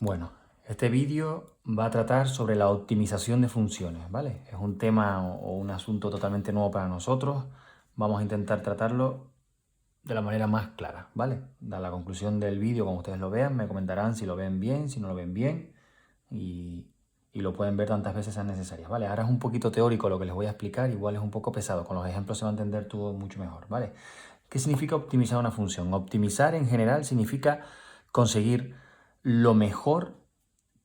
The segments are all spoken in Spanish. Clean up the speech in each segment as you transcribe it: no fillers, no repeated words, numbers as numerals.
Bueno, este vídeo va a tratar sobre la optimización de funciones, ¿vale? Es un tema o un asunto totalmente nuevo para nosotros. Vamos a intentar tratarlo de la manera más clara, ¿vale? A la conclusión del vídeo, como ustedes lo vean, me comentarán si lo ven bien, si no lo ven bien y, y lo pueden ver tantas veces sean necesarias, ¿vale? Ahora es un poquito teórico lo que les voy a explicar, igual es un poco pesado, con los ejemplos se va a entender todo mucho mejor, ¿vale? ¿Qué significa optimizar una función? Optimizar en general significa conseguir lo mejor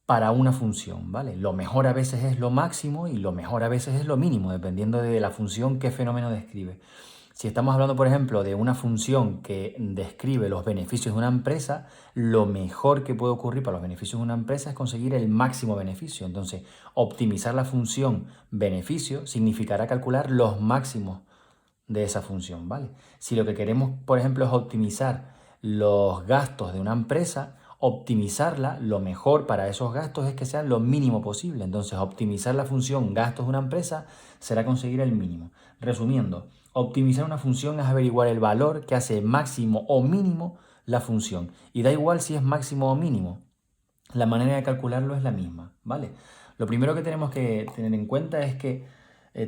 para una función, ¿vale? Lo mejor a veces es lo máximo y lo mejor a veces es lo mínimo, dependiendo de la función qué fenómeno describe. Si estamos hablando, por ejemplo, de una función que describe los beneficios de una empresa, lo mejor que puede ocurrir para los beneficios de una empresa es conseguir el máximo beneficio. Entonces, optimizar la función beneficio significará calcular los máximos de esa función, ¿vale? Si lo que queremos, por ejemplo, es optimizar los gastos de una empresa, optimizarla, lo mejor para esos gastos es que sean lo mínimo posible. Entonces, optimizar la función gastos de una empresa será conseguir el mínimo. Resumiendo, optimizar una función es averiguar el valor que hace máximo o mínimo la función. Y da igual si es máximo o mínimo. La manera de calcularlo es la misma, ¿vale? Lo primero que tenemos que tener en cuenta es que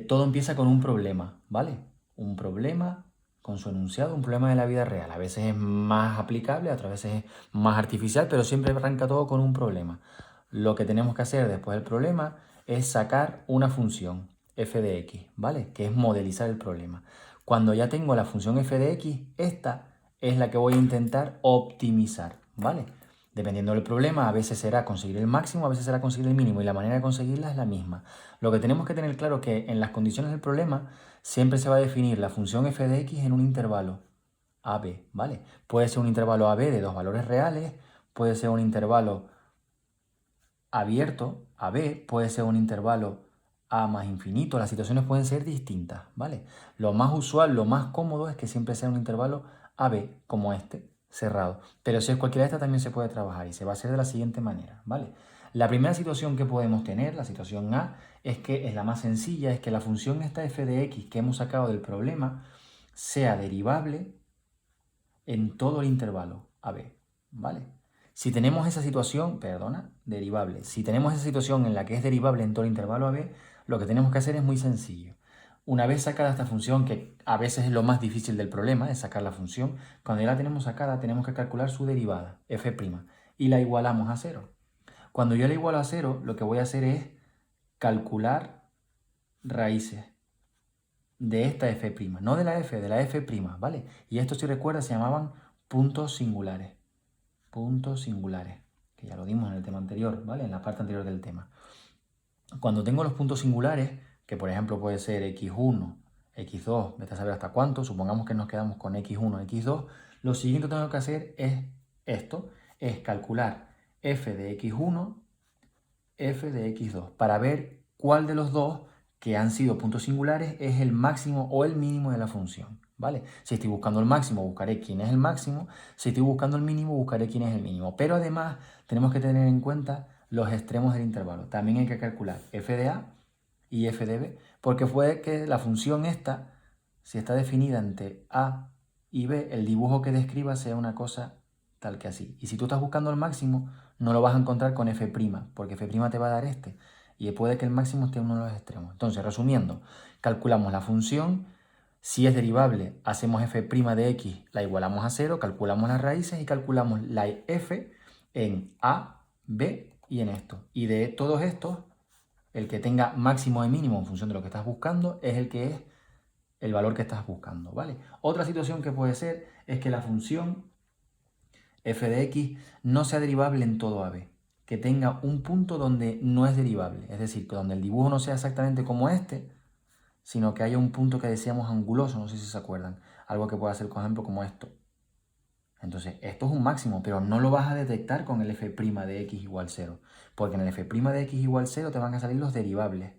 todo empieza con un problema, ¿vale? Un problema con su enunciado, un problema de la vida real. A veces es más aplicable, otras veces es más artificial, pero siempre arranca todo con un problema. Lo que tenemos que hacer después del problema es sacar una función f de x, ¿vale? Que es modelizar el problema. Cuando ya tengo la función f de x, esta es la que voy a intentar optimizar, ¿vale? Dependiendo del problema, a veces será conseguir el máximo, a veces será conseguir el mínimo y la manera de conseguirla es la misma. Lo que tenemos que tener claro es que en las condiciones del problema siempre se va a definir la función f de x en un intervalo AB, ¿vale? Puede ser un intervalo AB de dos valores reales, puede ser un intervalo abierto, AB, puede ser un intervalo A más infinito, las situaciones pueden ser distintas, ¿vale? Lo más usual, lo más cómodo es que siempre sea un intervalo AB, como este, cerrado. Pero si es cualquiera de estas también se puede trabajar y se va a hacer de la siguiente manera, ¿vale? La primera situación que podemos tener, la situación A, es que es la más sencilla, es que la función esta f de x que hemos sacado del problema sea derivable en todo el intervalo AB, ¿vale? Si tenemos esa situación, perdona, derivable. Si tenemos esa situación en la que es derivable en todo el intervalo AB, lo que tenemos que hacer es muy sencillo. Una vez sacada esta función, que a veces es lo más difícil del problema, es sacar la función, cuando ya la tenemos sacada tenemos que calcular su derivada, f', y la igualamos a cero. Cuando yo la igualo a cero, lo que voy a hacer es calcular raíces de esta f', no de la f, de la f', ¿vale? Y esto, si recuerdas, se llamaban puntos singulares. Puntos singulares, que ya lo dimos en el tema anterior, ¿vale? En la parte anterior del tema. Cuando tengo los puntos singulares, que por ejemplo puede ser x1, x2, vete a saber hasta cuánto, supongamos que nos quedamos con x1, x2, lo siguiente que tengo que hacer es esto, es calcular f de x1, f de x2, para ver cuál de los dos que han sido puntos singulares es el máximo o el mínimo de la función, ¿vale? Si estoy buscando el máximo, buscaré quién es el máximo. Si estoy buscando el mínimo, buscaré quién es el mínimo. Pero además tenemos que tener en cuenta los extremos del intervalo. También hay que calcular f de a y f de b, porque puede que la función esta, si está definida entre a y b, el dibujo que describa sea una cosa tal que así. Y si tú estás buscando el máximo, no lo vas a encontrar con f', porque f' te va a dar este. Y puede que el máximo esté en uno de los extremos. Entonces, resumiendo, calculamos la función. Si es derivable, hacemos f' de x, la igualamos a 0, calculamos las raíces y calculamos la f en a, b y en esto. Y de todos estos, el que tenga máximo y mínimo en función de lo que estás buscando es el que es el valor que estás buscando, ¿vale? Otra situación que puede ser es que la función f de x no sea derivable en todo AB, que tenga un punto donde no es derivable, es decir, que donde el dibujo no sea exactamente como este, sino que haya un punto que decíamos anguloso, no sé si se acuerdan, algo que pueda ser, por ejemplo, como esto. Entonces, esto es un máximo, pero no lo vas a detectar con el f' de x igual 0, porque en el f' de x igual 0 te van a salir los derivables,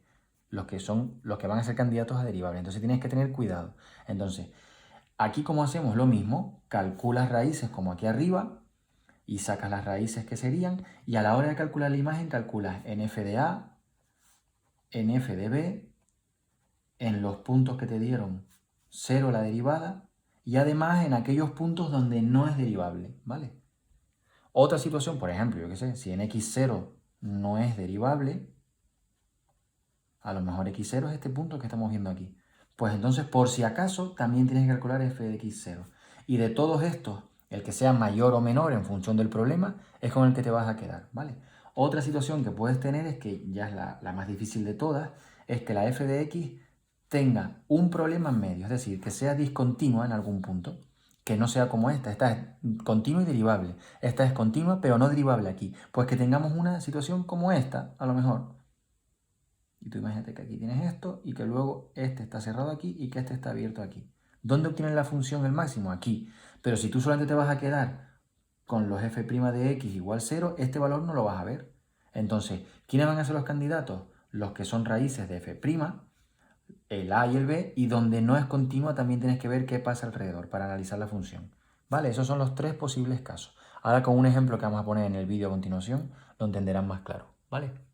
los que van a ser candidatos a derivables. Entonces tienes que tener cuidado. Entonces, aquí como hacemos lo mismo, calculas raíces como aquí arriba y sacas las raíces que serían, y a la hora de calcular la imagen calculas en f de a, en f de b, en los puntos que te dieron 0 la derivada, y además en aquellos puntos donde no es derivable, ¿vale? Otra situación, por ejemplo, yo qué sé, si en x0 no es derivable, a lo mejor x0 es este punto que estamos viendo aquí. Pues entonces, por si acaso, también tienes que calcular f de x0. Y de todos estos, el que sea mayor o menor en función del problema, es con el que te vas a quedar, ¿vale? Otra situación que puedes tener es que ya es la más difícil de todas, es que la f de x tenga un problema en medio, es decir, que sea discontinua en algún punto, que no sea como esta es continua y derivable, esta es continua pero no derivable aquí, pues que tengamos una situación como esta, a lo mejor. Y tú imagínate que aquí tienes esto y que luego este está cerrado aquí y que este está abierto aquí. ¿Dónde obtienes la función el máximo? Aquí. Pero si tú solamente te vas a quedar con los f' de x igual 0, este valor no lo vas a ver. Entonces, ¿quiénes van a ser los candidatos? Los que son raíces de f', el a y el b, y donde no es continua también tienes que ver qué pasa alrededor para analizar la función. ¿Vale? Esos son los tres posibles casos. Ahora con un ejemplo que vamos a poner en el vídeo a continuación, lo entenderán más claro. ¿Vale?